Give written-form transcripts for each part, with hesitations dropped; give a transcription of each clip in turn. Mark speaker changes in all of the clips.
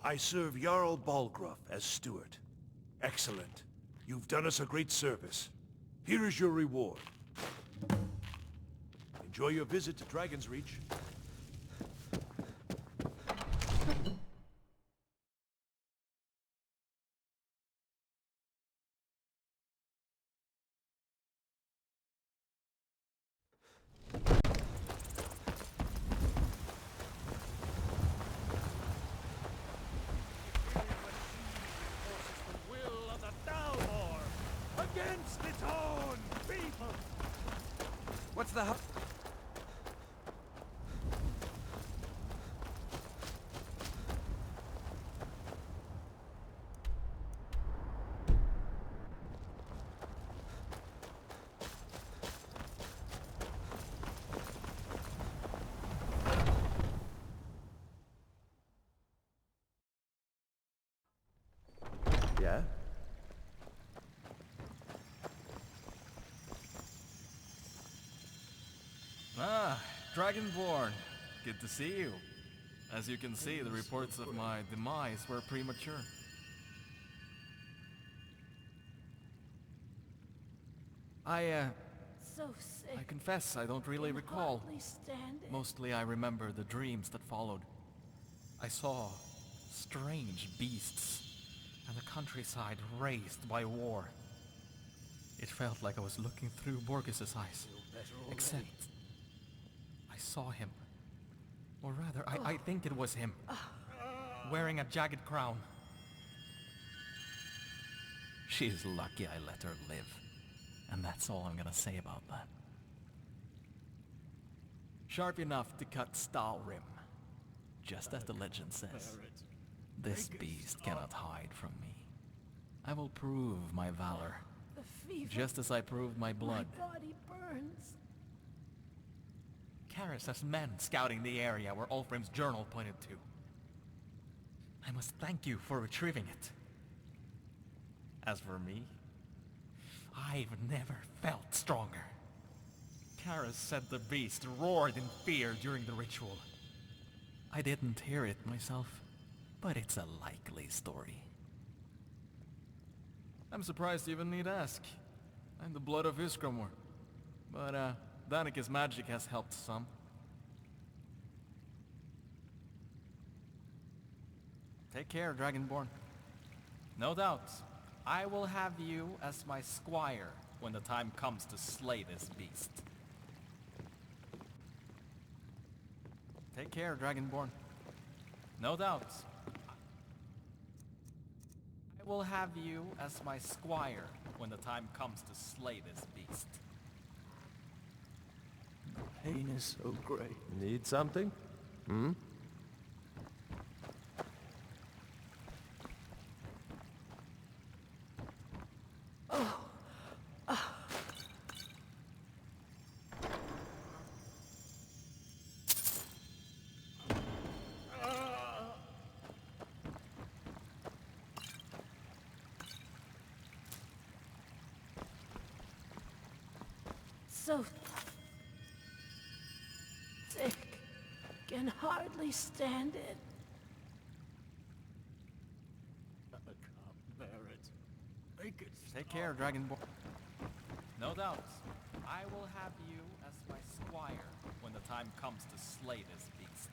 Speaker 1: I serve Jarl Balgruuf as steward. Excellent. You've done us a great service. Here is your reward. Enjoy your visit to Dragon's Reach. Against its own people!
Speaker 2: What's the
Speaker 3: Yeah?
Speaker 4: Ah, Dragonborn. Good to see you. As you can see, the reports of my demise were premature.
Speaker 5: So sick.
Speaker 4: I confess I don't really
Speaker 5: can
Speaker 4: recall.
Speaker 5: hardly stand it.
Speaker 4: Mostly I remember the dreams that followed. I saw strange beasts, and the countryside razed by war. It felt like I was looking through Borges' eyes, except I saw him. Or rather, I think it was him, wearing a jagged crown. She's lucky I let her live, and that's all I'm gonna say about that. Sharp enough to cut Skyrim, just as the legend says. This beast cannot hide from me. I will prove my valor,
Speaker 5: The fever.
Speaker 4: just as I proved my blood.
Speaker 5: My body burns.
Speaker 4: Karis has men scouting the area where Ulfrim's journal pointed to. I must thank you for retrieving it. As for me, I've never felt stronger. Karis said the beast roared in fear during the ritual. I didn't hear it myself, but it's a likely story. I'm surprised you even need ask. I'm the blood of Ysgramor. But, Danica's magic has helped some. Take care, Dragonborn. No doubt, I will have you as my squire when the time comes to slay this beast. Take care, Dragonborn. No doubt, I will have you as my squire when the time comes to slay this beast.
Speaker 3: Pain is so great. Need something? Hmm?
Speaker 5: So thick. Can hardly stand it.
Speaker 1: I can't bear it. Make it
Speaker 4: Take care, Dragonborn. No doubt, I will have you as my squire when the time comes to slay this beast.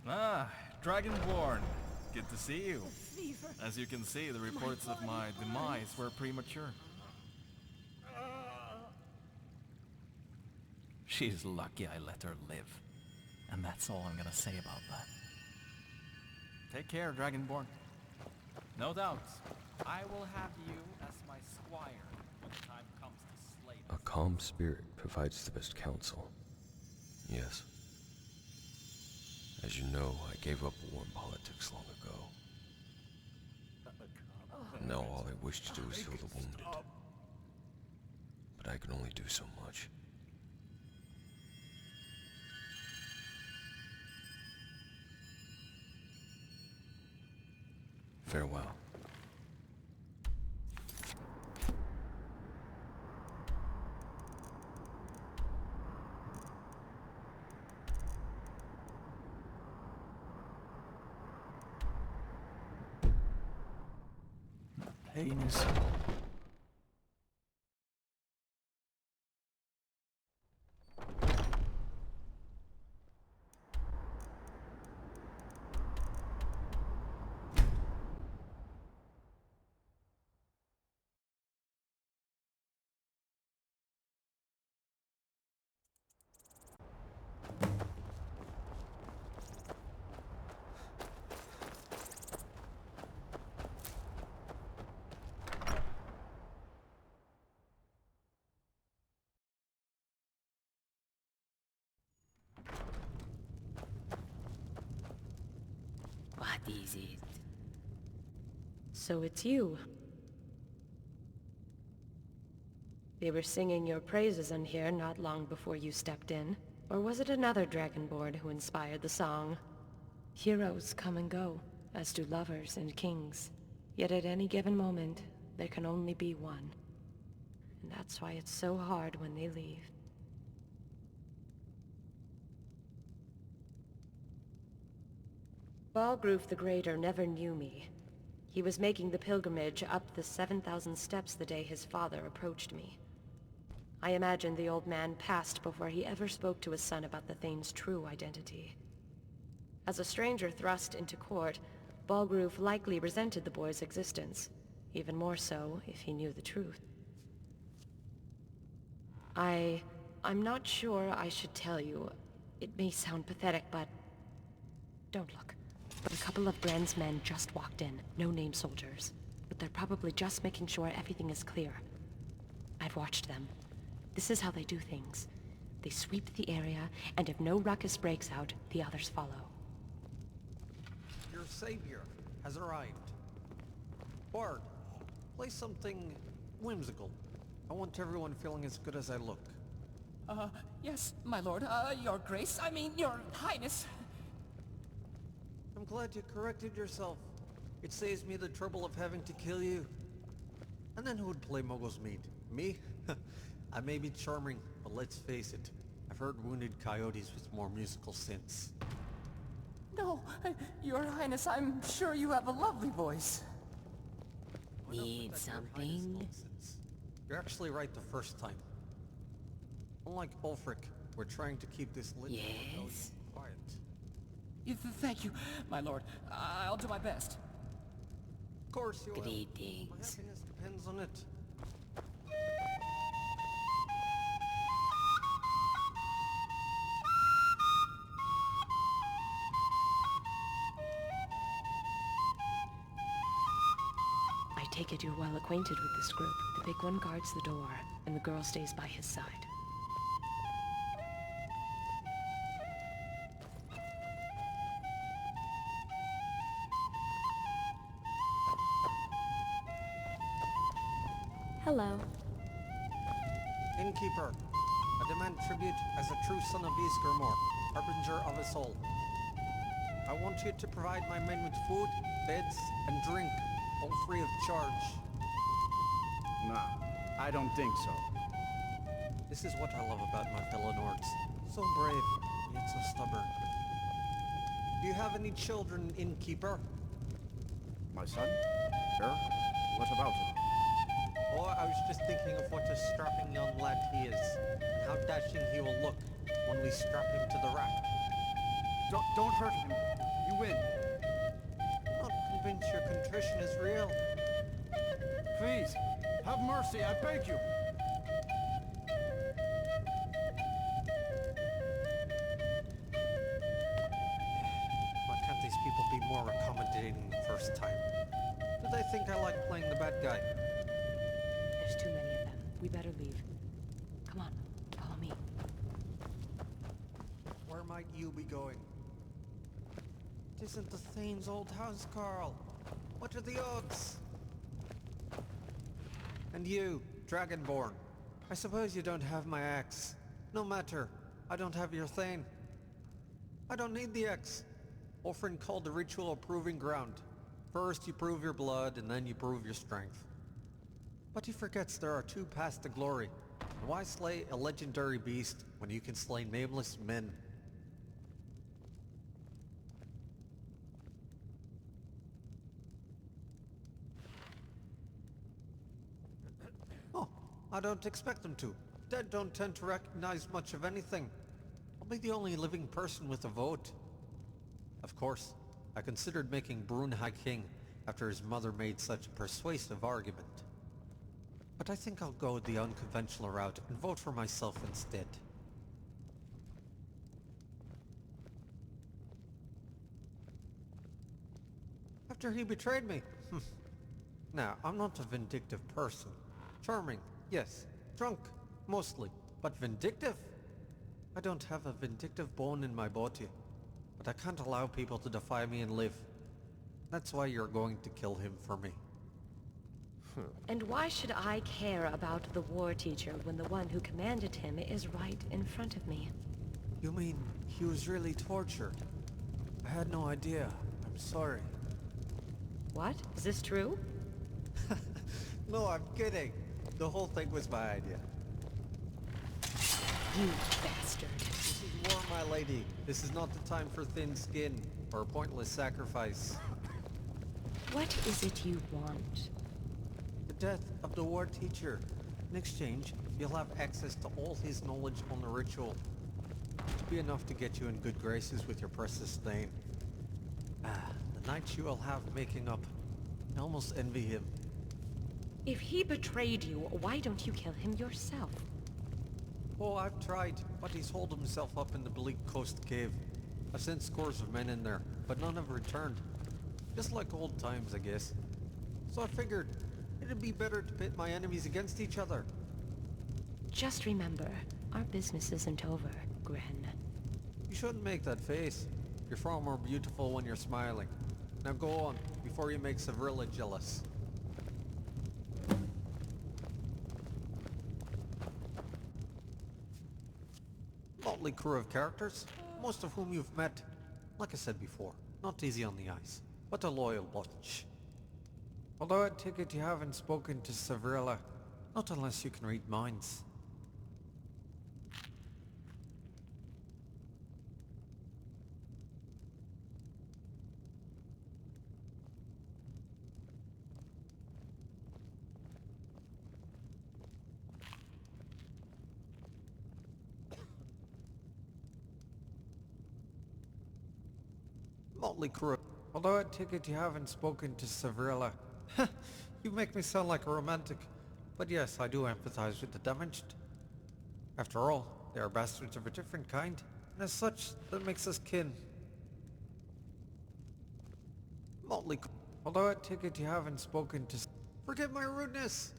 Speaker 4: Ah, Dragonborn. Good to see you.
Speaker 5: The fever.
Speaker 4: As you can see, the reports of my demise were premature. She's lucky I let her live. And that's all I'm gonna say about that. Take care, Dragonborn. No doubt, I will have you as my squire when the time comes to slay
Speaker 6: A calm spirit provides the best counsel. Yes. As you know, I gave up war and politics long ago. Now all I wish to do is heal the wounded. But I can only do so much. Farewell.
Speaker 3: Pain is...
Speaker 7: What is it? So it's you. They were singing your praises in here not long before you stepped in. Or was it another Dragonborn who inspired the song? Heroes come and go, as do lovers and kings. Yet at any given moment, there can only be one. And that's why it's so hard when they leave. Balgruf the Greater never knew me. He was making the pilgrimage up the 7,000 steps the day his father approached me. I imagine the old man passed before he ever spoke to his son about the Thane's true identity. As a stranger thrust into court, Balgruf likely resented the boy's existence, even more so if he knew the truth. I'm not sure I should tell you. It may sound pathetic, but... don't look. But a couple of Brand's men just walked in, no-name soldiers. But they're probably just making sure everything is clear. I've watched them. This is how they do things. They sweep the area, and if no ruckus breaks out, the others follow.
Speaker 2: Your savior has arrived. Bard, play something whimsical. I want everyone feeling as good as I look.
Speaker 8: Yes, my lord. Your grace. I mean, your highness.
Speaker 2: I'm glad you corrected yourself. It saves me the trouble of having to kill you. And then who'd play Mogo's Mead? Me? I may be charming, but let's face it. I've heard wounded coyotes with more musical sense.
Speaker 8: No, your highness, I'm sure you have a lovely voice.
Speaker 7: Need something?
Speaker 2: You're actually right the first time. Unlike Ulfric, we're trying to keep this little rebellion quiet.
Speaker 8: Thank you, my lord. I'll do my best.
Speaker 2: Of course you will. My
Speaker 7: Greetings.
Speaker 2: happiness depends on it.
Speaker 7: I take it you're well acquainted with this group. The big one guards the door, and the girl stays by his side.
Speaker 5: Hello.
Speaker 2: Innkeeper, I demand tribute as a true son of Ysgramor, harbinger of us all. I want you to provide my men with food, beds, and drink, all free of charge.
Speaker 9: Nah, I don't think so.
Speaker 2: This is what I love about my fellow Nords. So brave, yet so stubborn. Do you have any children, Innkeeper?
Speaker 9: My son? Sure. What about him?
Speaker 2: Oh, I was just thinking of what a strapping young lad he is, and how dashing he will look when we strap him to the rack.
Speaker 9: Don't hurt him. You win.
Speaker 2: Not convinced your contrition is real.
Speaker 9: Please, have mercy, I beg you.
Speaker 2: Why can't these people be more accommodating the first time? Do they think I like playing the bad guy?
Speaker 7: There's too many of them. We better leave. Come on, follow me.
Speaker 2: Where might you be going? It isn't the Thane's old house, Carl. What are the odds? And you, Dragonborn. I suppose you don't have my axe. No matter. I don't have your Thane. I don't need the axe. Ulfrin called the ritual a proving ground. First you prove your blood, and then you prove your strength. But he forgets there are two paths to glory. And why slay a legendary beast when you can slay nameless men? Oh, I don't expect them to. Dead don't tend to recognize much of anything. I'll be the only living person with a vote. Of course, I considered making Brunhigh king after his mother made such a persuasive argument. But I think I'll go the unconventional route and vote for myself instead. After he betrayed me. Now, I'm not a vindictive person. Charming, yes. Drunk, mostly. But vindictive? I don't have a vindictive bone in my body. But I can't allow people to defy me and live. That's why you're going to kill him for me.
Speaker 7: And why should I care about the war teacher when the one who commanded him is right in front of me?
Speaker 2: You mean he was really tortured? I had no idea. I'm sorry.
Speaker 7: What? Is this true?
Speaker 2: No, I'm kidding. The whole thing was my idea.
Speaker 7: You bastard.
Speaker 2: This is war, my lady. This is not the time for thin skin or pointless sacrifice.
Speaker 7: What is it you want?
Speaker 2: The death of the war teacher. In exchange, you'll have access to all his knowledge on the ritual. It'll be enough to get you in good graces with your precious Thane. The nights you will have making up. I almost envy him.
Speaker 7: If he betrayed you, why don't you kill him yourself?
Speaker 2: Oh, I've tried, but he's holed himself up in the bleak coast cave. I've sent scores of men in there, but none have returned. Just like old times, I guess. So I figured it'd be better to pit my enemies against each other.
Speaker 7: Just remember, our business isn't over, Gren.
Speaker 2: You shouldn't make that face. You're far more beautiful when you're smiling. Now go on, before you make ᵯᴑᴆᴆᴇᴆ jealous. Motley crew of characters, most of whom you've met. Like I said before, not easy on the ice, but a loyal bunch. Although I take it you haven't spoken to ᵯᴑᴆᴆᴇᴆ, not unless you can read minds. Motley crew. Although I take it you haven't spoken to ᵯᴑᴆᴆᴇᴆ. You make me sound like a romantic. But yes, I do empathize with the damaged. After all, they are bastards of a different kind, and as such, that makes us kin. Motley crew. Although I take it you haven't spoken to... Forget my rudeness!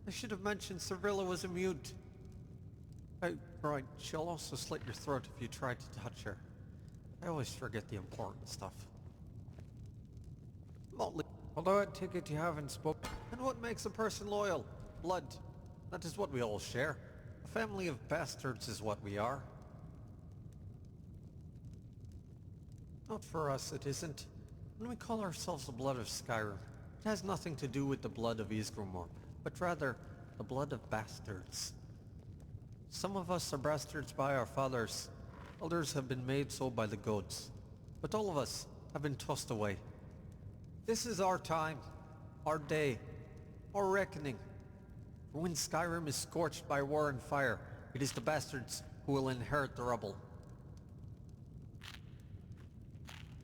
Speaker 2: I should have mentioned ᵯᴑᴆᴆᴇᴆ was a mute. Right, she'll also slit your throat if you try to touch her. I always forget the important stuff. Motley. Although I take it you haven't spoken. And what makes a person loyal? Blood. That is what we all share. A family of bastards is what we are. Not for us, it isn't. When we call ourselves the blood of Skyrim, it has nothing to do with the blood of ᵯᴑᴆᴆ, but rather the blood of bastards. Some of us are bastards by our fathers. Others have been made so by the gods. But all of us have been tossed away. This is our time, our day, our reckoning. When Skyrim is scorched by war and fire, it is the bastards who will inherit the rubble.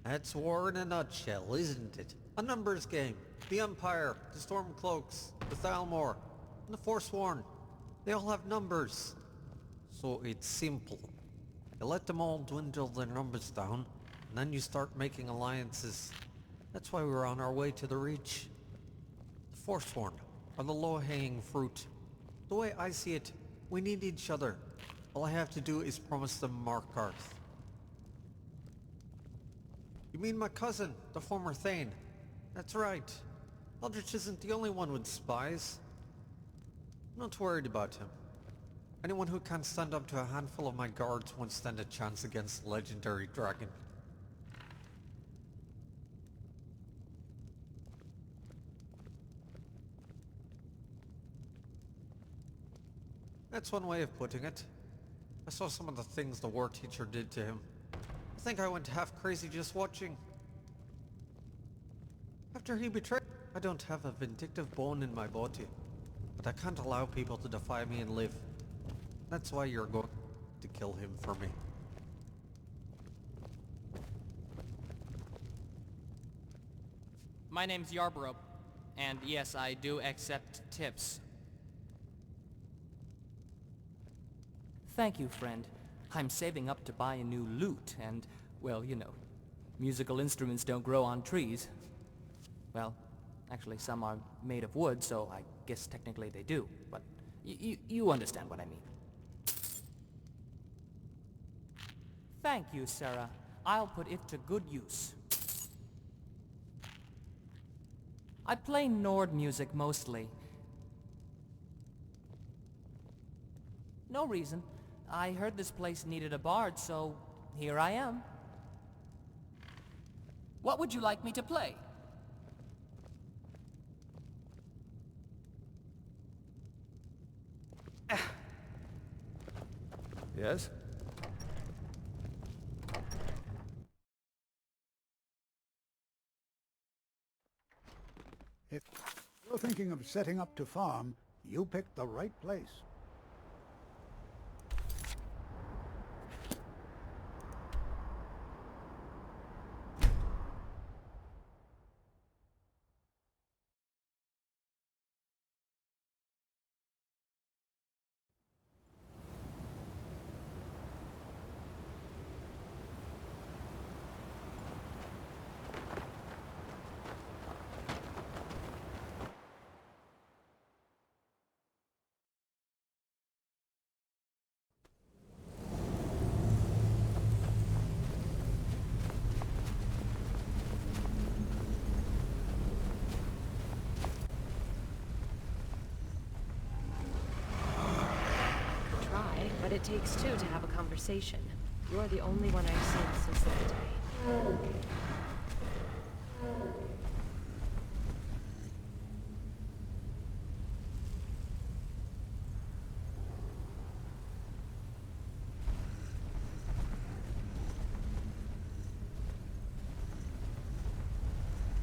Speaker 2: That's war in a nutshell, isn't it? A numbers game. The Empire, the Stormcloaks, the Thalmor, and the Forsworn. They all have numbers. So it's simple. You let them all dwindle their numbers down, and then you start making alliances. That's why we're on our way to the Reach. The Forsworn are the low-hanging fruit. The way I see it, we need each other. All I have to do is promise them Markarth. You mean my cousin, the former Thane? That's right. Eldritch isn't the only one with spies. I'm not worried about him. Anyone who can't stand up to a handful of my guards won't stand a chance against the legendary dragon. That's one way of putting it. I saw some of the things the war teacher did to him. I think I went half crazy just watching. After he betrayed, I don't have a vindictive bone in my body, but I can't allow people to defy me and live. That's why you're going to kill him for me.
Speaker 10: My name's Yarborough, and yes, I do accept tips. Thank you, friend. I'm saving up to buy a new lute, and, well, you know, musical instruments don't grow on trees. Well, actually some are made of wood, so I guess technically they do, but you understand what I mean. Thank you, Sarah. I'll put it to good use. I play Nord music mostly. No reason. I heard this place needed a bard, so here I am. What would you like me to play?
Speaker 3: Yes?
Speaker 11: If you're thinking of setting up to farm, you picked the right place.
Speaker 7: But it takes two to have a conversation. You're the only one I've seen since that day.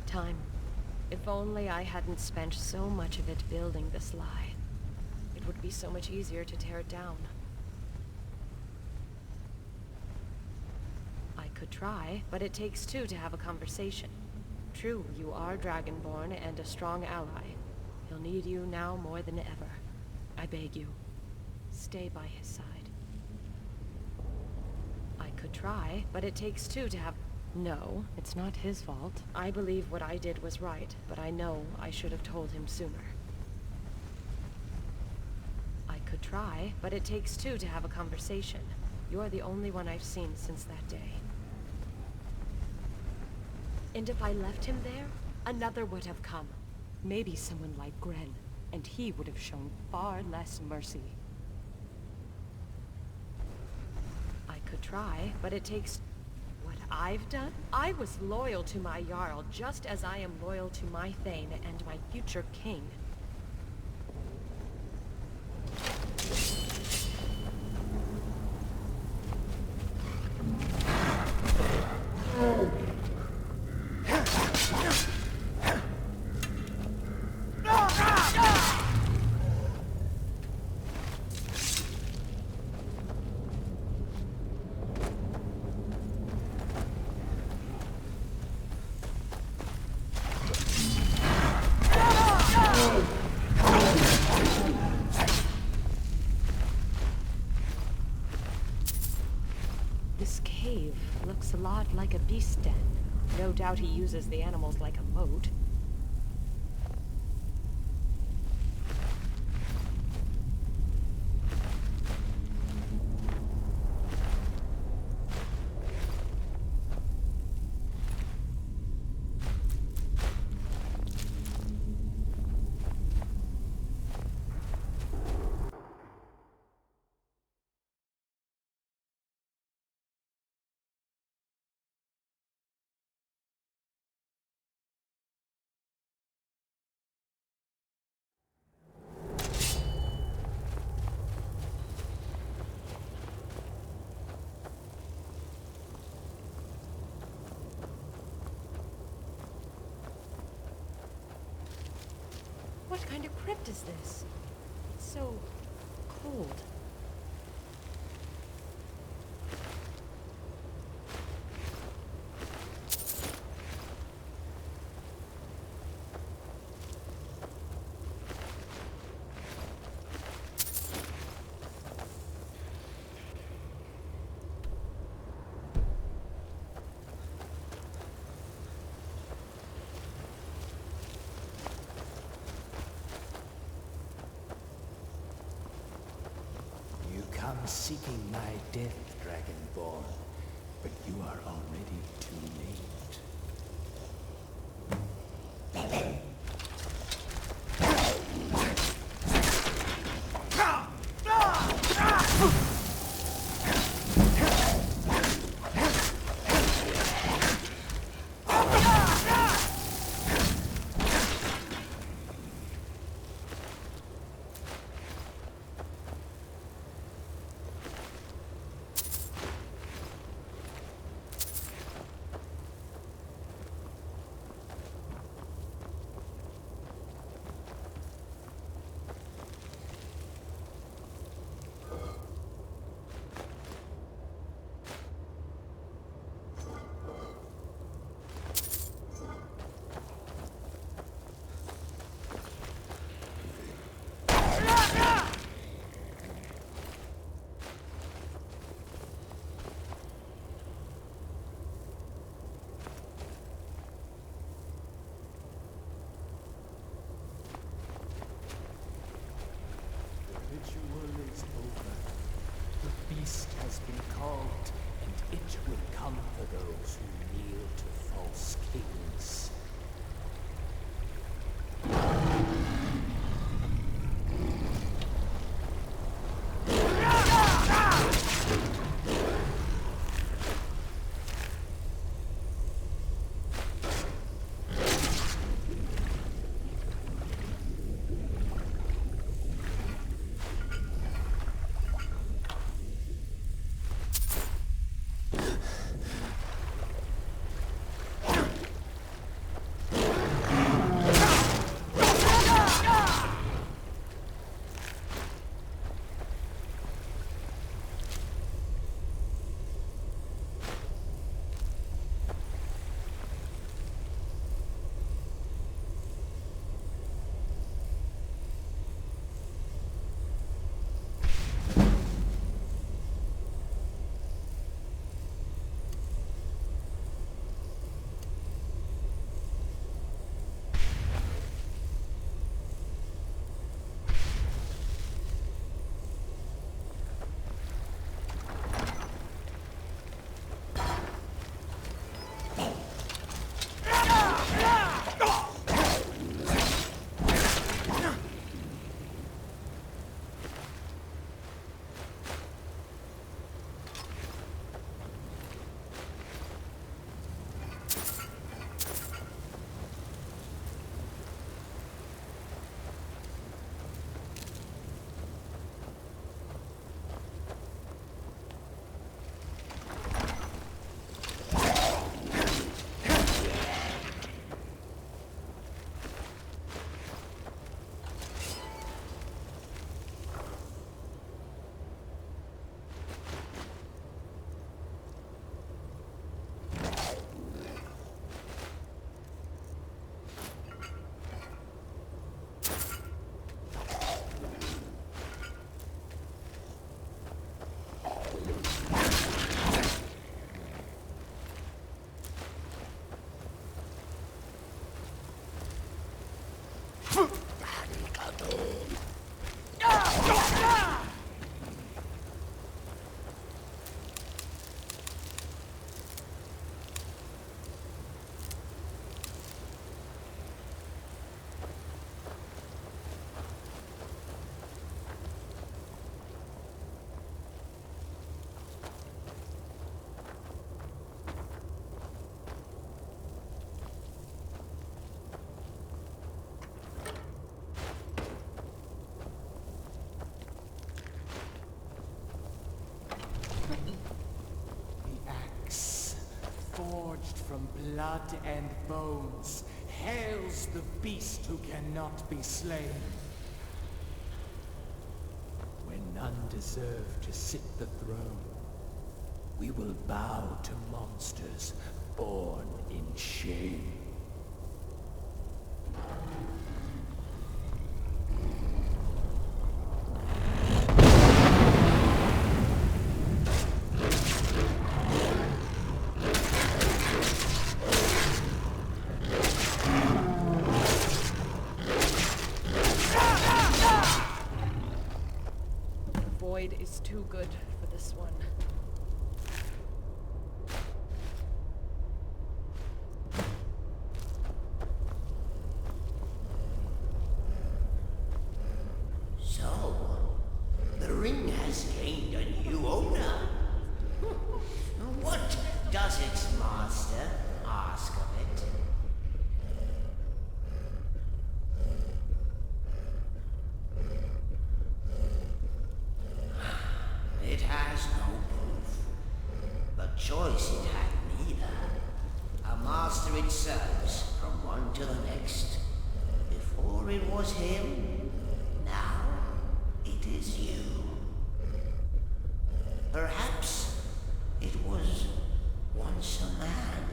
Speaker 7: Time. If only I hadn't spent so much of it building this lie. It would be so much easier to tear it down. I could try, but it takes two to have a conversation. True, you are Dragonborn and a strong ally. He'll need you now more than ever. I beg you, stay by his side. I could try, but it takes two to have... No, it's not his fault. I believe what I did was right, but I know I should have told him sooner. I could try, but it takes two to have a conversation. You're the only one I've seen since that day. And if I left him there, another would have come. Maybe someone like Gren, and he would have shown far less mercy. I could try, but it takes... What I've done? I was loyal to my Jarl, just as I am loyal to my Thane and my future king. This cave looks a lot like a beast den. No doubt he uses the animals like a moat. kind of crypt is this? It's so cold.
Speaker 12: Come seeking my death, Dragonborn, but you are already too late. Has been called, and it will come for those who kneel to false kings. Forged from blood and bones, hails the beast who cannot be slain. When none deserve to sit the throne, we will bow to monsters born in shame.
Speaker 7: Void is too good for this one.
Speaker 13: So, the ring has gained a new owner. What does its master ask of it? It has no proof, but choice it had neither. A master it serves from one to the next. Before it was him, now it is you. Perhaps it was once a man,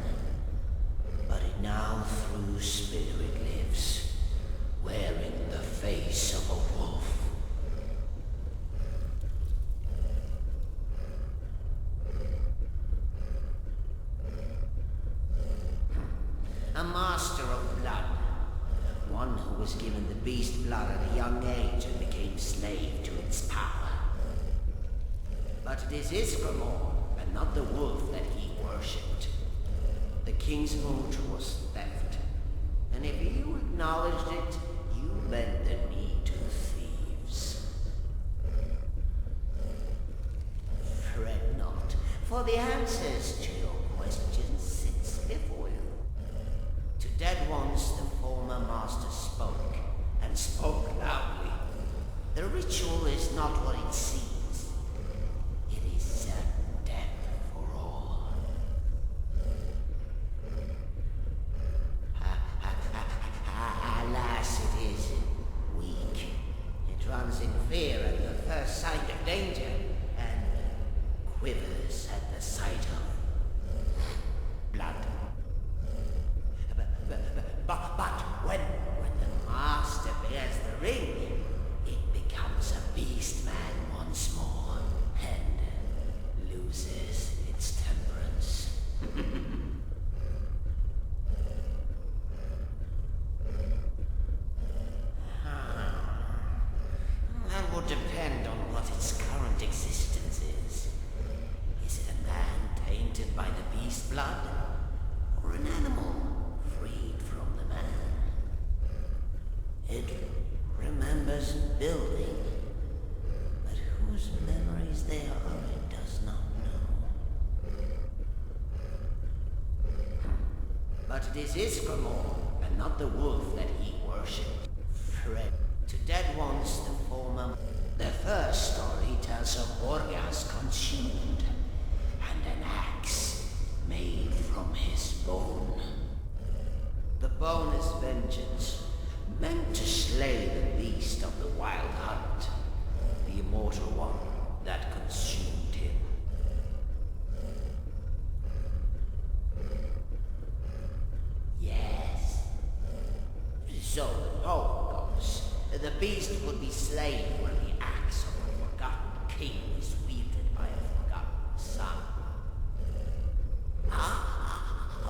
Speaker 13: but it now through spirit lives, wearing the face of a wolf. A master of blood. One who was given the beast blood at a young age and became slave to its power. But it is ᵯᴑᴆᴆᴇᴆ, and not the wolf that he worshipped. The king's vote was theft. And if you acknowledged it, you lent the knee to thieves. Fret not, for the answers to your questions sits before you. To dead ones the former master spoke, and spoke loudly. The ritual is not what it seems. It is certain death for all. Alas, it is weak. It runs in fear at the first sight of danger, and quivers at the sight of blood. But when the master bears the ring, it becomes a beast man once more, and loses its temperance. That will depend on what its current existence is. Is it a man tainted by the beast blood? Or an animal freed from the man? It remembers building, but whose memories they are, it does not know. But it is ᵯᴑᴆᴆ, and not the wolf that he worshipped. Fret. To dead ones the former. The first story tells of Borgas consumed, and an axe made from his bone. The bone is vengeance, meant to slay the beast of the wild hunt, the immortal one that consumed him. Yes. So the poem goes, the beast would be slain when the axe of a forgotten king is wielded by a forgotten son.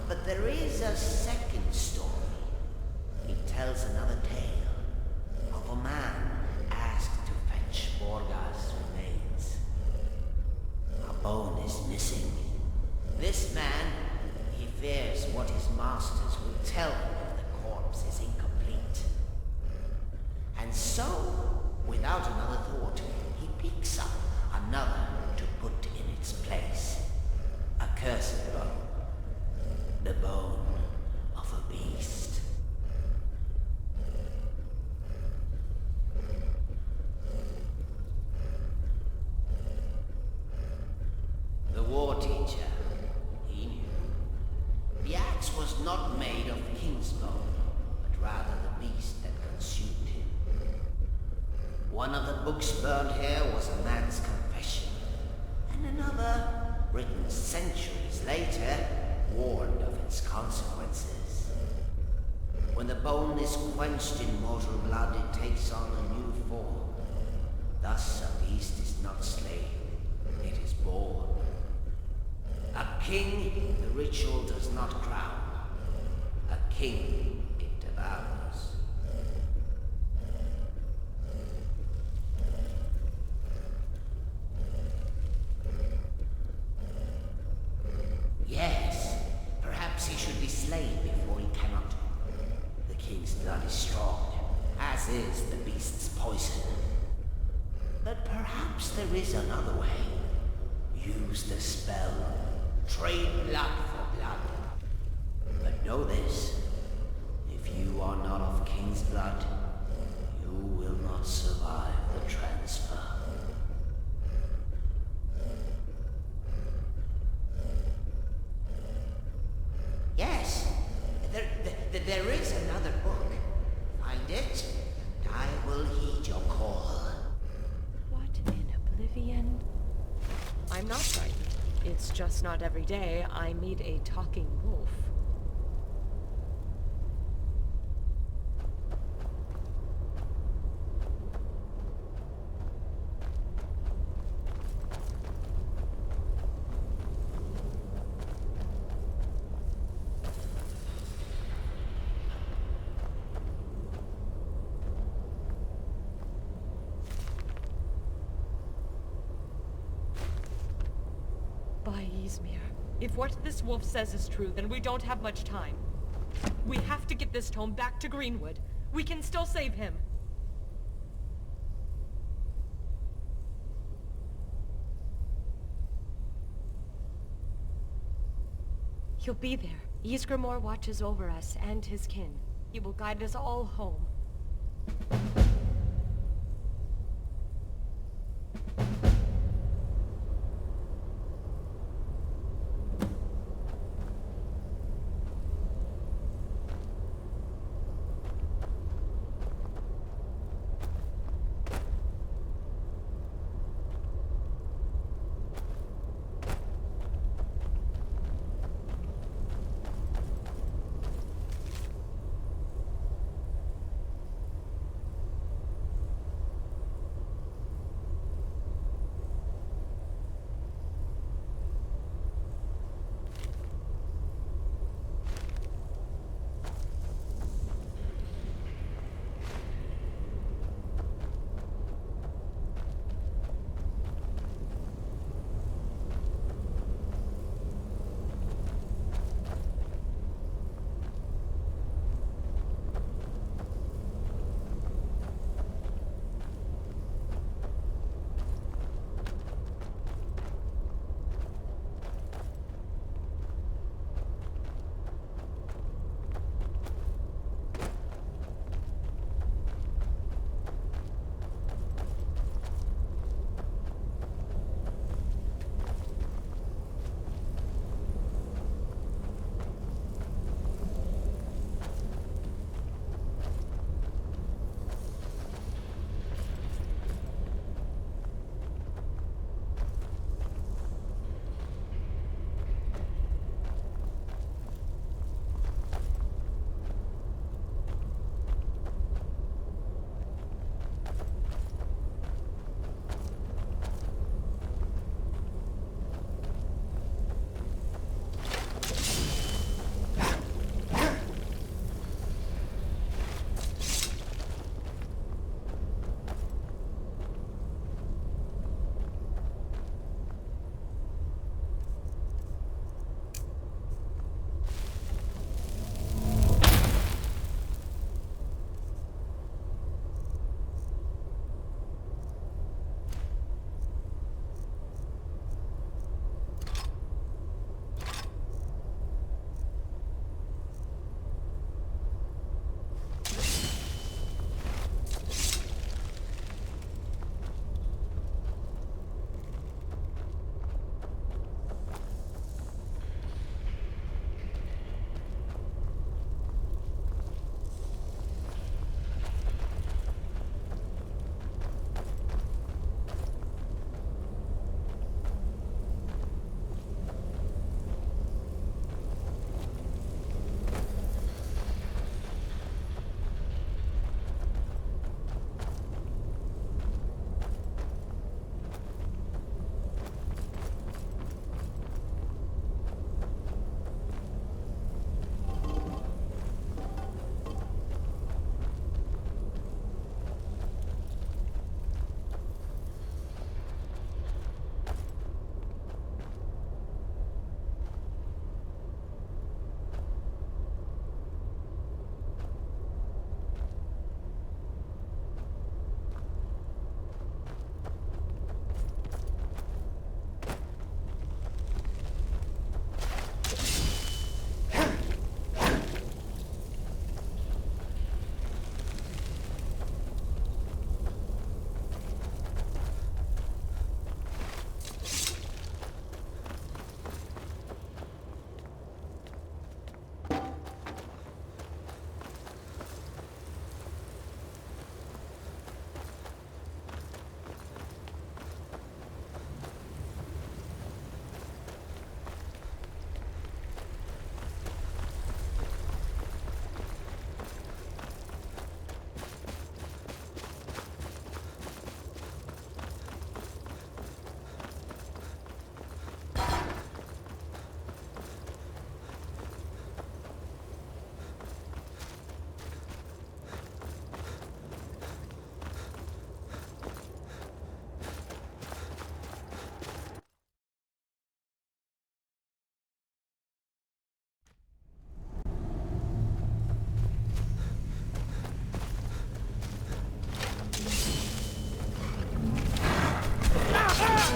Speaker 13: But there is a second story. It tells another tale of a man asked to fetch Borgas' remains. A bone is missing. This man, he fears what his masters will tell him if the corpse is incomplete. And so, without another thought, he picks up another to put in its place. A cursed bone. The bone of a beast. The war teacher, he knew. The axe was not made of king's bone, but rather the beast that consumed him. One of the books burned here was a man's confession, and another, written centuries later, warned of its consequences. When the bone is quenched in mortal blood, it takes on a new form. Thus a beast is not slain, it is born. A king the ritual does not crown. A king it devours. Yes, perhaps he should be slain before he cannot. The king's blood is strong, as is the beast's poison. But perhaps there is another way. Use the spell. Trade blood for blood. But know this. If you are not of king's blood, you will not survive the transfer. Yes, there is another book. Find it, and I will heed your call.
Speaker 7: What in oblivion? I'm not frightened. It's just not every day I meet a talking wolf.
Speaker 14: If what this wolf says is true, then we don't have much time. We have to get this tome back to Greenwood. We can still save him.
Speaker 7: He'll be there. Ysgramor watches over us and his kin.
Speaker 14: He will guide us all home.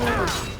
Speaker 5: forward.